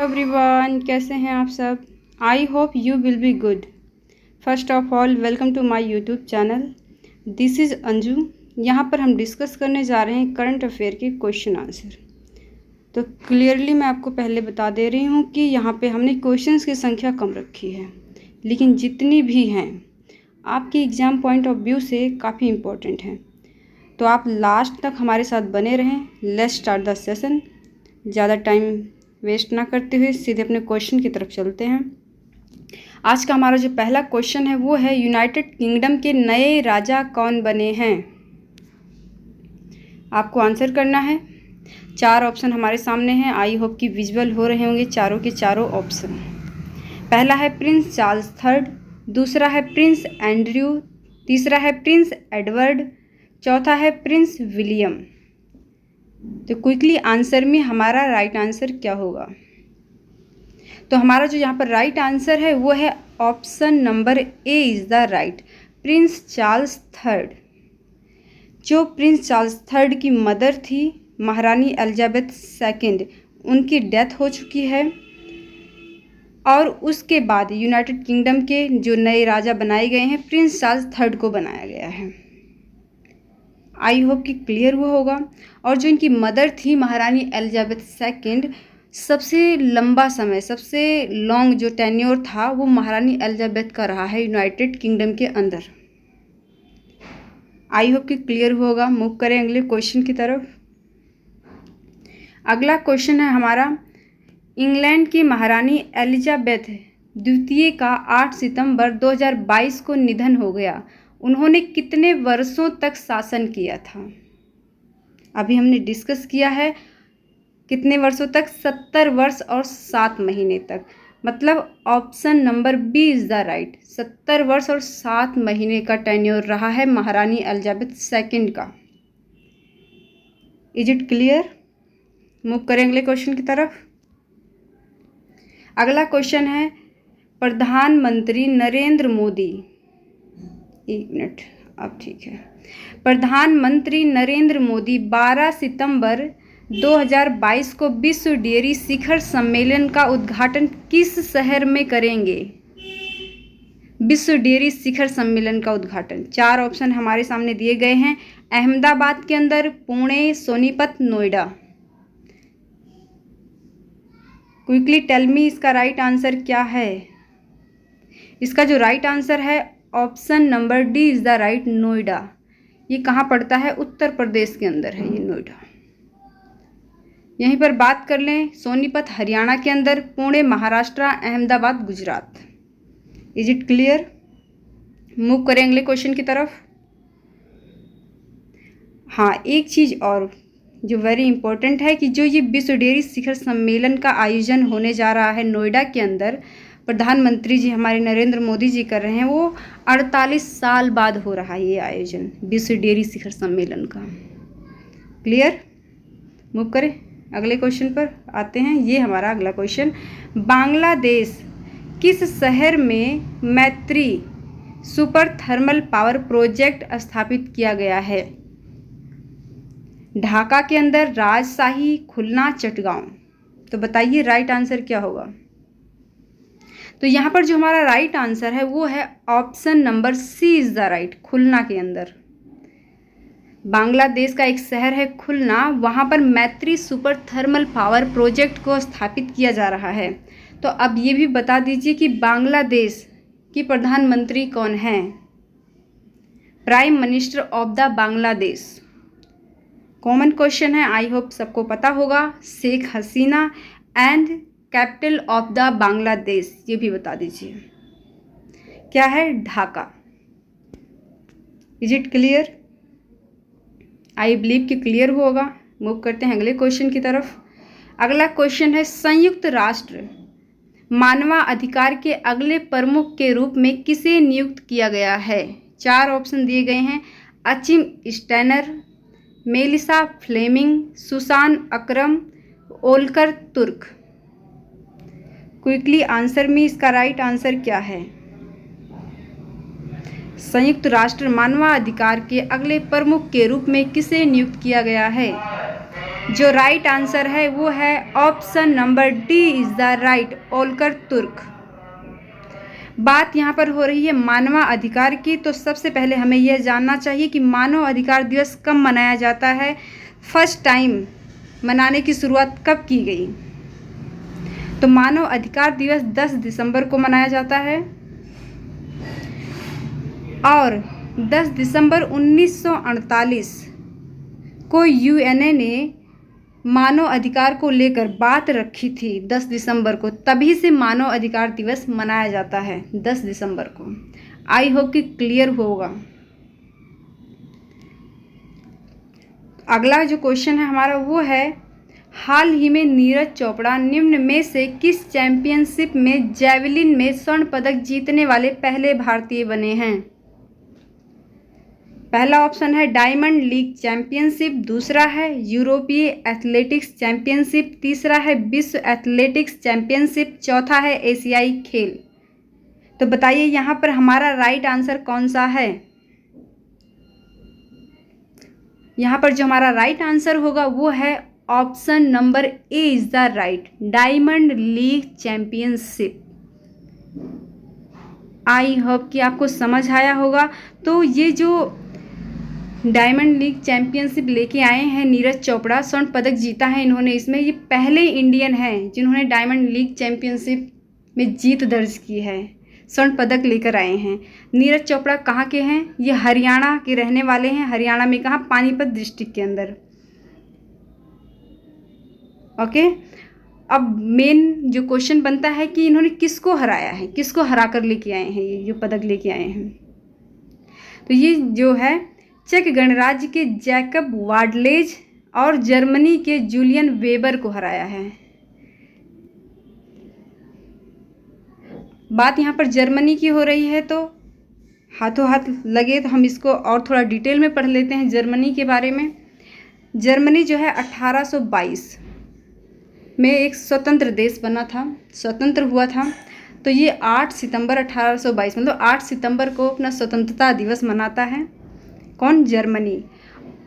Everyone, कैसे हैं आप सब। I hope you will be good. First of all welcome to my YouTube channel. This is Anju. यहाँ पर हम डिस्कस करने जा रहे हैं करंट अफेयर के क्वेश्चन आंसर। तो क्लियरली मैं आपको पहले बता दे रही हूँ कि यहाँ पे हमने क्वेश्चंस की संख्या कम रखी है, लेकिन जितनी भी हैं आपकी एग्ज़ाम पॉइंट ऑफ व्यू से काफ़ी इम्पोर्टेंट हैं। तो आप लास्ट तक हमारे साथ बने रहें। Let's start the session. ज़्यादा टाइम वेस्ट ना करते हुए सीधे अपने क्वेश्चन की तरफ चलते हैं। आज का हमारा जो पहला क्वेश्चन है वो है, यूनाइटेड किंगडम के नए राजा कौन बने हैं। आपको आंसर करना है। 4 ऑप्शन हमारे सामने हैं। आई होप कि विजुअल हो रहे होंगे चारों के चारों ऑप्शन। पहला है प्रिंस चार्ल्स थर्ड, दूसरा है प्रिंस एंड्रयू, तीसरा है प्रिंस एडवर्ड, चौथा है प्रिंस विलियम। तो क्विकली आंसर में हमारा राइट आंसर क्या होगा। तो हमारा जो यहाँ पर राइट आंसर है वो है option number A is the right, Prince Charles third. जो प्रिंस चार्ल्स थर्ड की मदर थी महारानी एलिजाबेथ सेकंड, उनकी डेथ हो चुकी है और उसके बाद यूनाइटेड किंगडम के जो नए राजा बनाए गए हैं प्रिंस चार्ल्स थर्ड को बनाया गया है। आई होप कि क्लियर हुआ होगा। और जो इनकी मदर थी महारानी एलिजाबेथ सेकंड, सबसे लंबा समय, सबसे लॉन्ग जो टेन्योर था वो महारानी एलिजाबेथ का रहा है यूनाइटेड किंगडम के अंदर। आई होप कि क्लियर हुआ होगा। मूव करें अगले क्वेश्चन की तरफ। अगला क्वेश्चन है हमारा, इंग्लैंड की महारानी एलिजाबेथ द्वितीय का 8 सितंबर 2022 को निधन हो गया। उन्होंने कितने वर्षों तक शासन किया था। अभी हमने डिस्कस किया है कितने वर्षों तक, 70 वर्ष और 7 महीने तक। मतलब option number B is the right, 70 वर्ष और 7 महीने का टेन्योर रहा है महारानी एलिजाबेथ सेकंड का। Is it clear. मूव करें अगले क्वेश्चन की तरफ। अगला क्वेश्चन है, प्रधानमंत्री नरेंद्र मोदी, एक मिनट अब ठीक है। प्रधानमंत्री नरेंद्र मोदी 12 सितंबर 2022 को विश्व डेयरी शिखर सम्मेलन का उद्घाटन किस शहर में करेंगे। विश्व डेयरी शिखर सम्मेलन का उद्घाटन 4 ऑप्शन हमारे सामने दिए गए हैं। अहमदाबाद के अंदर, Pune, Sonipat, Noida. Quickly tell me इसका राइट आंसर क्या है। इसका जो राइट आंसर है option number D is the right, Noida. ये कहाँ पड़ता है, उत्तर प्रदेश के अंदर है ये नोएडा। यहीं पर बात कर लें, सोनीपत हरियाणा के अंदर, Pune Maharashtra, Ahmedabad Gujarat. Is it clear. Move करें अगले क्वेश्चन की तरफ। हाँ, एक चीज़ और जो वेरी इंपॉर्टेंट है कि जो ये विश्व डेयरी शिखर सम्मेलन का आयोजन होने जा रहा है नोएडा के अंदर, प्रधानमंत्री जी हमारे नरेंद्र मोदी जी कर रहे हैं, वो 48 साल बाद हो रहा है ये आयोजन विश्व डेयरी शिखर सम्मेलन का। क्लियर। मूव करें अगले क्वेश्चन पर आते हैं। ये हमारा अगला क्वेश्चन, बांग्लादेश किस शहर में मैत्री सुपर थर्मल पावर प्रोजेक्ट स्थापित किया गया है। ढाका के अंदर, राजशाही, खुलना, चटगांव। तो बताइए राइट आंसर क्या होगा। तो यहाँ पर जो हमारा राइट आंसर है वो है option number C is the right, Khulna के अंदर। बांग्लादेश का एक शहर है खुलना, वहाँ पर मैत्री सुपर थर्मल पावर प्रोजेक्ट को स्थापित किया जा रहा है। तो अब ये भी बता दीजिए कि बांग्लादेश की प्रधानमंत्री कौन है। Prime minister of the Bangladesh. Common question है, आई होप सबको पता होगा। Sheikh Hasina and capital of the Bangladesh, ये भी बता दीजिए क्या है, Dhaka. Is it clear. I believe कि क्लियर होगा। मूव करते हैं अगले क्वेश्चन की तरफ। अगला क्वेश्चन है, संयुक्त राष्ट्र मानवाधिकार के अगले प्रमुख के रूप में किसे नियुक्त किया गया है। 4 ऑप्शन दिए गए हैं। Achim Steiner, Melissa Fleming, Susan Akram, Volker Turk. Quickly answer में इसका राइट आंसर क्या है। संयुक्त राष्ट्र मानवाधिकार के अगले प्रमुख के रूप में किसे नियुक्त किया गया है। जो राइट आंसर है वो है option number D is the right, Volker Turk. बात यहाँ पर हो रही है मानव अधिकार की, तो सबसे पहले हमें यह जानना चाहिए कि मानव अधिकार दिवस कब मनाया जाता है। फर्स्ट टाइम मनाने की शुरुआत कब की गई? तो मानव अधिकार दिवस 10 दिसंबर को मनाया जाता है और 10 दिसंबर 1948 को यूएनए ने मानव अधिकार को लेकर बात रखी थी 10 दिसंबर को, तभी से मानव अधिकार दिवस मनाया जाता है 10 दिसंबर को। आई होप कि क्लियर होगा। अगला जो क्वेश्चन है हमारा वो है, हाल ही में नीरज चोपड़ा निम्न में से किस चैंपियनशिप में जैवलिन में स्वर्ण पदक जीतने वाले पहले भारतीय बने हैं? पहला ऑप्शन है डायमंड लीग चैंपियनशिप, दूसरा है यूरोपीय एथलेटिक्स चैंपियनशिप, तीसरा है विश्व एथलेटिक्स चैंपियनशिप, चौथा है एशियाई खेल। तो बताइए यहाँ पर हमारा राइट आंसर कौन सा है? यहाँ पर जो हमारा राइट आंसर होगा वो है option number A is the right, diamond league championship. I hope कि आपको समझ आया होगा। तो ये जो डायमंड लीग चैंपियनशिप लेके आए हैं नीरज चोपड़ा, स्वर्ण पदक जीता है इन्होंने इसमें, ये पहले इंडियन हैं जिन्होंने डायमंड लीग चैंपियनशिप में जीत दर्ज की है, स्वर्ण पदक लेकर आए हैं। नीरज चोपड़ा कहाँ के हैं? ये हरियाणा के रहने वाले हैं। हरियाणा में कहाँ? पानीपत डिस्ट्रिक्ट के अंदर। ओके, अब मेन जो क्वेश्चन बनता है कि इन्होंने किसको हराया है, किसको हरा कर लेके आए हैं, ये जो पदक लेके आए हैं। तो ये जो है चेक गणराज्य के जैकब वाडलेज और जर्मनी के जूलियन वेबर को हराया है। बात यहाँ पर जर्मनी की हो रही है, तो हाथों हाथ लगे तो हम इसको और थोड़ा डिटेल में पढ़ लेते हैं जर्मनी के बारे में। जर्मनी जो है 1822 में एक स्वतंत्र देश बना था, स्वतंत्र हुआ था। तो ये 8 सितंबर 1822 मतलब 8 सितंबर को अपना स्वतंत्रता दिवस मनाता है। कौन? जर्मनी।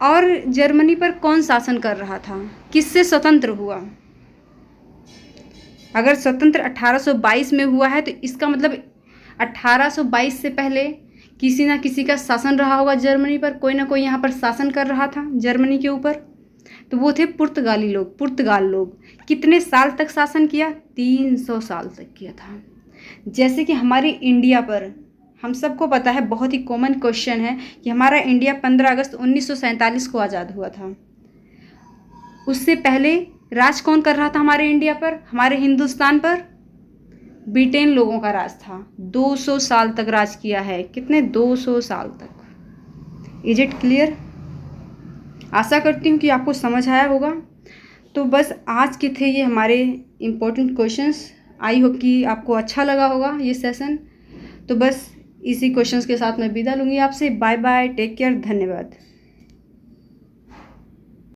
और जर्मनी पर कौन शासन कर रहा था? किससे स्वतंत्र हुआ? अगर स्वतंत्र 1822 में हुआ है तो इसका मतलब 1822 से पहले किसी ना किसी का शासन रहा होगा जर्मनी पर, कोई ना कोई यहाँ पर शासन कर रहा था जर्मनी के ऊपर। तो वो थे पुर्तगाली लोग, पुर्तगाल लोग। कितने साल तक शासन किया? 300 साल तक किया था। जैसे कि हमारी इंडिया पर हम सबको पता है, बहुत ही कॉमन क्वेश्चन है कि हमारा इंडिया 15 अगस्त 1947 को आज़ाद हुआ था। उससे पहले राज कौन कर रहा था हमारे इंडिया पर, हमारे हिंदुस्तान पर? ब्रिटेन लोगों का राज था। 200 साल तक राज किया है। कितने? 200 साल तक। Is it clear? आशा करती हूँ कि आपको समझ आया होगा। तो बस आज के थे ये हमारे इम्पोर्टेंट क्वेश्चंस। आई होप कि आपको अच्छा लगा होगा ये सेशन। तो बस इसी क्वेश्चंस के साथ मैं विदा लूँगी आपसे। बाय बाय, टेक केयर, धन्यवाद।